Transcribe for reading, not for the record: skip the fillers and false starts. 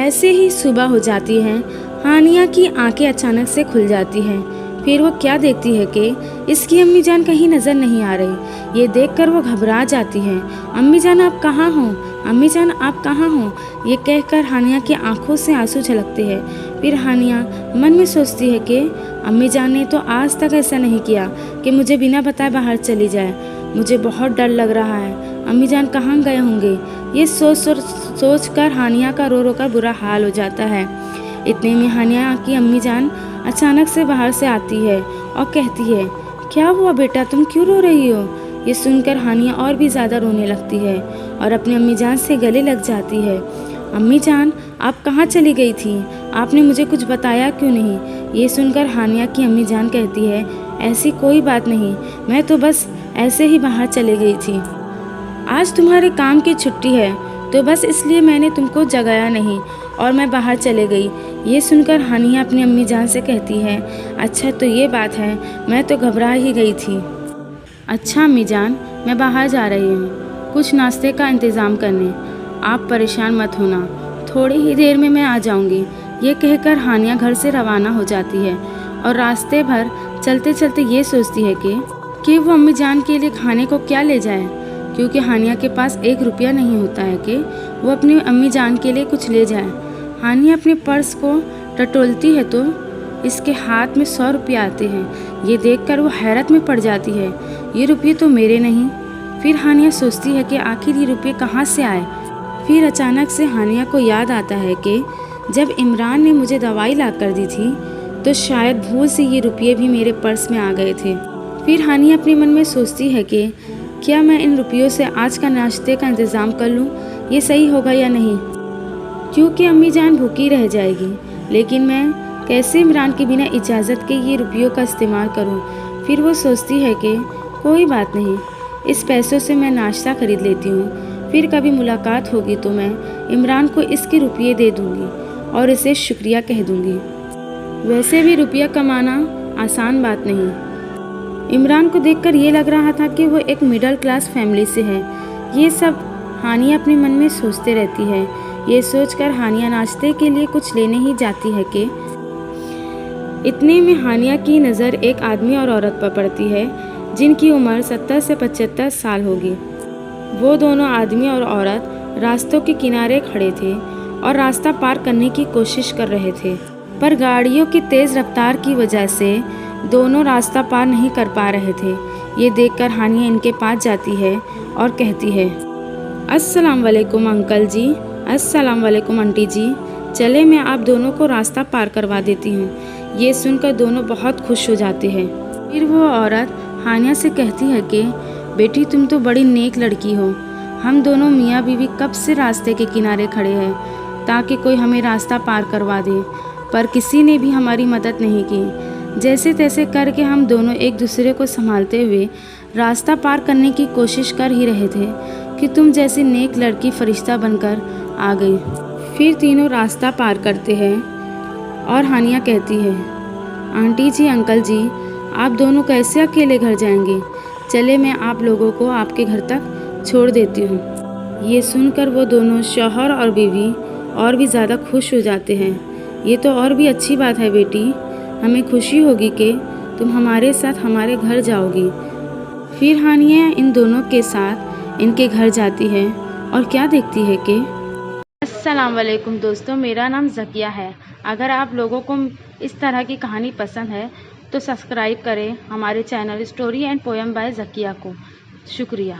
ऐसे ही सुबह हो जाती है। हानिया की आंखें अचानक से खुल जाती हैं। फिर वो क्या देखती है कि इसकी अम्मी जान कहीं नज़र नहीं आ रही। ये देखकर वो घबरा जाती है। अम्मी जान आप कहाँ हो? अम्मी जान आप कहाँ हो? ये कहकर हानिया की आंखों से आंसू छलकते हैं। फिर हानिया मन में सोचती है कि अम्मी जान ने तो आज तक ऐसा नहीं किया कि मुझे बिना बताए बाहर चली जाए। मुझे बहुत डर लग रहा है। अम्मी जान कहाँ गए होंगे? ये सोच कर हानिया का रो रो कर बुरा हाल हो जाता है। इतने में हानिया की अम्मी जान अचानक से बाहर से आती है और कहती है, क्या हुआ बेटा, तुम क्यों रो रही हो? ये सुनकर हानिया और भी ज़्यादा रोने लगती है और अपनी अम्मी जान से गले लग जाती है। अम्मी जान आप कहाँ चली गई थी? आपने मुझे कुछ बताया क्यों नहीं? ये सुनकर हानिया की अम्मी जान कहती है, ऐसी कोई बात नहीं, मैं तो बस ऐसे ही बाहर चली गई थी। आज तुम्हारे काम की छुट्टी है तो बस इसलिए मैंने तुमको जगाया नहीं और मैं बाहर चले गई। ये सुनकर हानिया अपनी अम्मी जान से कहती है, अच्छा तो ये बात है, मैं तो घबरा ही गई थी। अच्छा अम्मी जान, मैं बाहर जा रही हूँ कुछ नाश्ते का इंतज़ाम करने, आप परेशान मत होना, थोड़ी ही देर में मैं आ जाऊँगी। ये कहकर हानिया घर से रवाना हो जाती है और रास्ते भर चलते चलते ये सोचती है कि वो अम्मी जान के लिए खाने को क्या ले जाए, क्योंकि हानिया के पास 1 रुपया नहीं होता है कि वो अपनी अम्मी जान के लिए कुछ ले जाए। हानिया अपने पर्स को टटोलती है तो इसके हाथ में 100 रुपये आते हैं। ये देखकर वो हैरत में पड़ जाती है, ये रुपये तो मेरे नहीं। फिर हानिया सोचती है कि आखिर ये रुपये कहाँ से आए। फिर अचानक से हानिया को याद आता है कि जब इमरान ने मुझे दवाई ला कर दी थी तो शायद भूल से ये रुपये भी मेरे पर्स में आ गए थे। फिर हानिया अपने मन में सोचती है कि क्या मैं इन रुपयों से आज का नाश्ते का इंतज़ाम कर लूँ, ये सही होगा या नहीं, क्योंकि अम्मी जान भूखी रह जाएगी। लेकिन मैं कैसे इमरान के बिना इजाज़त के ये रुपयों का इस्तेमाल करूँ। फिर वो सोचती है कि कोई बात नहीं, इस पैसों से मैं नाश्ता खरीद लेती हूँ, फिर कभी मुलाकात होगी तो मैं इमरान को इसके रुपये दे दूँगी और इसे शुक्रिया कह दूँगी। वैसे भी रुपया कमाना आसान बात नहीं। इमरान को देखकर ये लग रहा था कि वो एक मिडिल क्लास फैमिली से है। ये सब हानिया अपने मन में सोचते रहती है। ये सोचकर हानिया नाश्ते के लिए कुछ लेने ही जाती है कि इतने में हानिया की नज़र एक आदमी और औरत पर पड़ती है जिनकी उम्र 70 से 75 साल होगी। वो दोनों आदमी और औरत रास्तों के किनारे खड़े थे और रास्ता पार करने की कोशिश कर रहे थे, पर गाड़ियों की तेज़ रफ्तार की वजह से दोनों रास्ता पार नहीं कर पा रहे थे। ये देखकर हानिया इनके पास जाती है और कहती है, अस्सलाम वालेकुम अंकल जी, अस्सलाम वालेकुम आंटी जी, चले मैं आप दोनों को रास्ता पार करवा देती हूँ। ये सुनकर दोनों बहुत खुश हो जाते हैं। फिर वो औरत हानिया से कहती है कि बेटी तुम तो बड़ी नेक लड़की हो, हम दोनों मियाँ बीवी कब से रास्ते के किनारे खड़े हैं ताकि कोई हमें रास्ता पार करवा दे, पर किसी ने भी हमारी मदद नहीं की। जैसे तैसे करके हम दोनों एक दूसरे को संभालते हुए रास्ता पार करने की कोशिश कर ही रहे थे कि तुम जैसी नेक लड़की फरिश्ता बनकर आ गई। फिर तीनों रास्ता पार करते हैं और हानिया कहती है, आंटी जी अंकल जी आप दोनों कैसे अकेले घर जाएंगे, चले मैं आप लोगों को आपके घर तक छोड़ देती हूँ। ये सुनकर वो दोनों शौहर और बीवी और भी ज़्यादा खुश हो जाते हैं। ये तो और भी अच्छी बात है बेटी, हमें खुशी होगी कि तुम हमारे साथ हमारे घर जाओगी। फिर हानिया इन दोनों के साथ इनके घर जाती है और क्या देखती है कि अस्सलाम वालेकुम दोस्तों, मेरा नाम ज़किया है। अगर आप लोगों को इस तरह की कहानी पसंद है तो सब्सक्राइब करें हमारे channel story and poem by Zakia को। शुक्रिया।